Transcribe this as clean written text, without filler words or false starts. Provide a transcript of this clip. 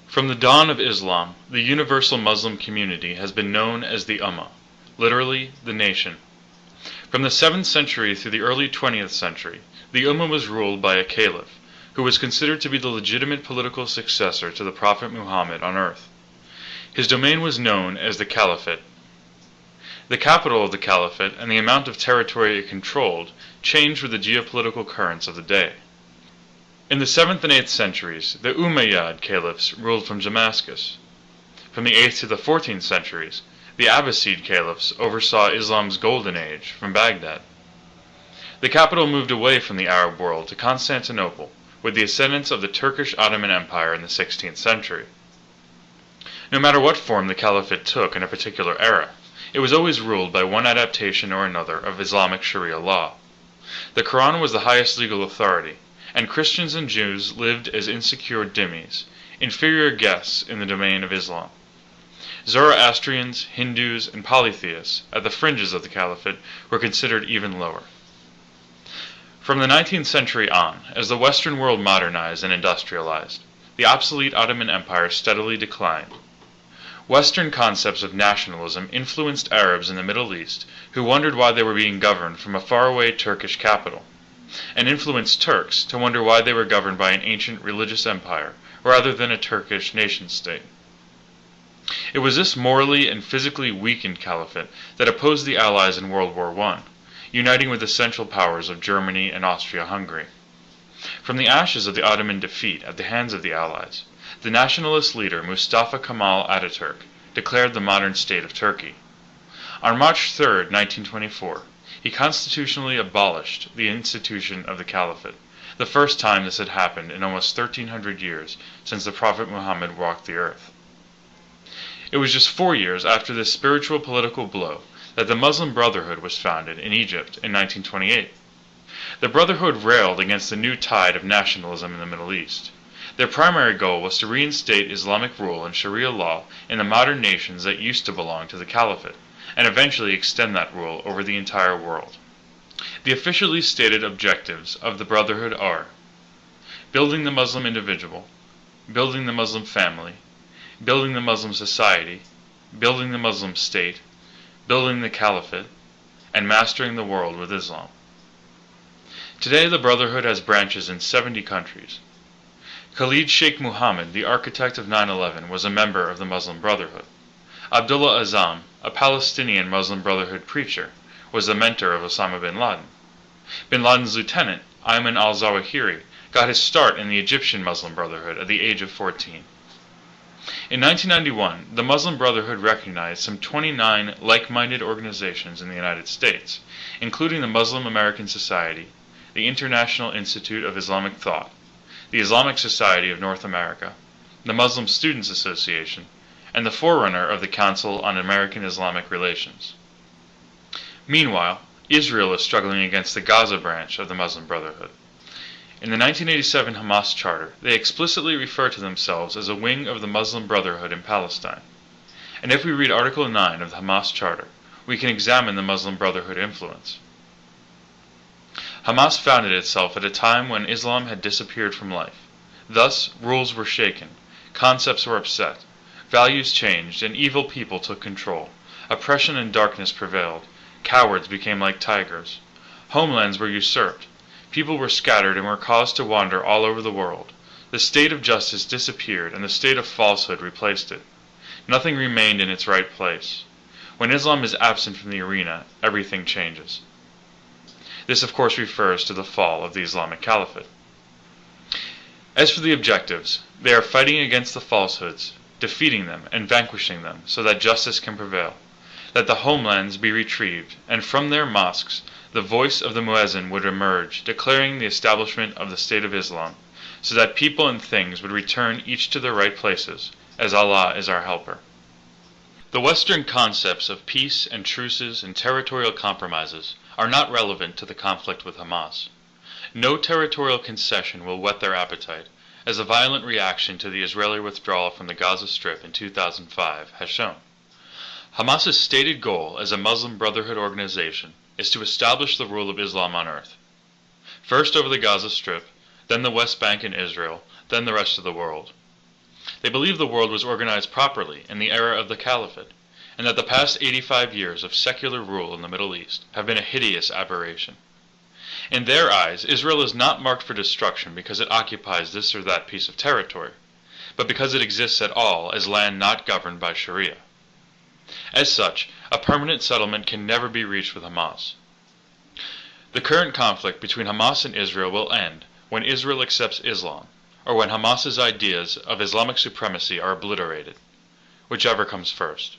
From the dawn of Islam, the universal Muslim community has been known as the Ummah, literally, the nation. From the 7th century through the early 20th century, the Ummah was ruled by a caliph, who was considered to be the legitimate political successor to the Prophet Muhammad on earth. His domain was known as the Caliphate. The capital of the Caliphate and the amount of territory it controlled changed with the geopolitical currents of the day. In the 7th and 8th centuries, the Umayyad caliphs ruled from Damascus. From the 8th to the 14th centuries, the Abbasid caliphs oversaw Islam's golden age from Baghdad. The capital moved away from the Arab world to Constantinople with the ascendance of the Turkish Ottoman Empire in the 16th century. No matter what form the caliphate took in a particular era, it was always ruled by one adaptation or another of Islamic Sharia law. The Quran was the highest legal authority, and Christians and Jews lived as insecure dhimmis, inferior guests in the domain of Islam. Zoroastrians, Hindus, and polytheists, at the fringes of the caliphate, were considered even lower. From the 19th century on, as the Western world modernized and industrialized, the obsolete Ottoman Empire steadily declined. Western concepts of nationalism influenced Arabs in the Middle East, who wondered why they were being governed from a faraway Turkish capital, and influenced Turks to wonder why they were governed by an ancient religious empire rather than a Turkish nation-state. It was this morally and physically weakened caliphate that opposed the Allies in World War I, uniting with the Central Powers of Germany and Austria-Hungary. From the ashes of the Ottoman defeat at the hands of the Allies, the nationalist leader Mustafa Kemal Ataturk declared the modern state of Turkey. On March 3, 1924, he constitutionally abolished the institution of the Caliphate, the first time this had happened in almost 1,300 years since the Prophet Muhammad walked the earth. It was just 4 years after this spiritual political blow that the Muslim Brotherhood was founded in Egypt in 1928. The Brotherhood railed against the new tide of nationalism in the Middle East. Their primary goal was to reinstate Islamic rule and Sharia law in the modern nations that used to belong to the Caliphate, and eventually extend that rule over the entire world. The officially stated objectives of the Brotherhood are building the Muslim individual, building the Muslim family, building the Muslim society, building the Muslim state, building the Caliphate, and mastering the world with Islam. Today the Brotherhood has branches in 70 countries. Khalid Sheikh Mohammed, the architect of 9/11, was a member of the Muslim Brotherhood. Abdullah Azzam, a Palestinian Muslim Brotherhood preacher, was the mentor of Osama bin Laden. Bin Laden's lieutenant, Ayman al-Zawahiri, got his start in the Egyptian Muslim Brotherhood at the age of 14. In 1991, the Muslim Brotherhood recognized some 29 like-minded organizations in the United States, including the Muslim American Society, the International Institute of Islamic Thought, the Islamic Society of North America, the Muslim Students Association, and the forerunner of the Council on American Islamic Relations. Meanwhile, Israel is struggling against the Gaza branch of the Muslim Brotherhood. In the 1987 Hamas Charter, they explicitly refer to themselves as a wing of the Muslim Brotherhood in Palestine. And if we read Article 9 of the Hamas Charter, we can examine the Muslim Brotherhood influence. Hamas founded itself at a time when Islam had disappeared from life. Thus, rules were shaken, concepts were upset, values changed, and evil people took control. Oppression and darkness prevailed. Cowards became like tigers. Homelands were usurped. People were scattered and were caused to wander all over the world. The state of justice disappeared, and the state of falsehood replaced it. Nothing remained in its right place. When Islam is absent from the arena, everything changes. This, of course, refers to the fall of the Islamic Caliphate. As for the objectives, they are fighting against the falsehoods, defeating them and vanquishing them so that justice can prevail, that the homelands be retrieved, and from their mosques the voice of the muezzin would emerge, declaring the establishment of the State of Islam, so that people and things would return each to their right places, as Allah is our helper. The Western concepts of peace and truces and territorial compromises are not relevant to the conflict with Hamas. No territorial concession will whet their appetite, as a violent reaction to the Israeli withdrawal from the Gaza Strip in 2005 has shown. Hamas's stated goal as a Muslim Brotherhood organization is to establish the rule of Islam on earth. First over the Gaza Strip, then the West Bank and Israel, then the rest of the world. They believe the world was organized properly in the era of the Caliphate, and that the past 85 years of secular rule in the Middle East have been a hideous aberration. In their eyes, Israel is not marked for destruction because it occupies this or that piece of territory, but because it exists at all as land not governed by Sharia. As such, a permanent settlement can never be reached with Hamas. The current conflict between Hamas and Israel will end when Israel accepts Islam, or when Hamas's ideas of Islamic supremacy are obliterated, whichever comes first.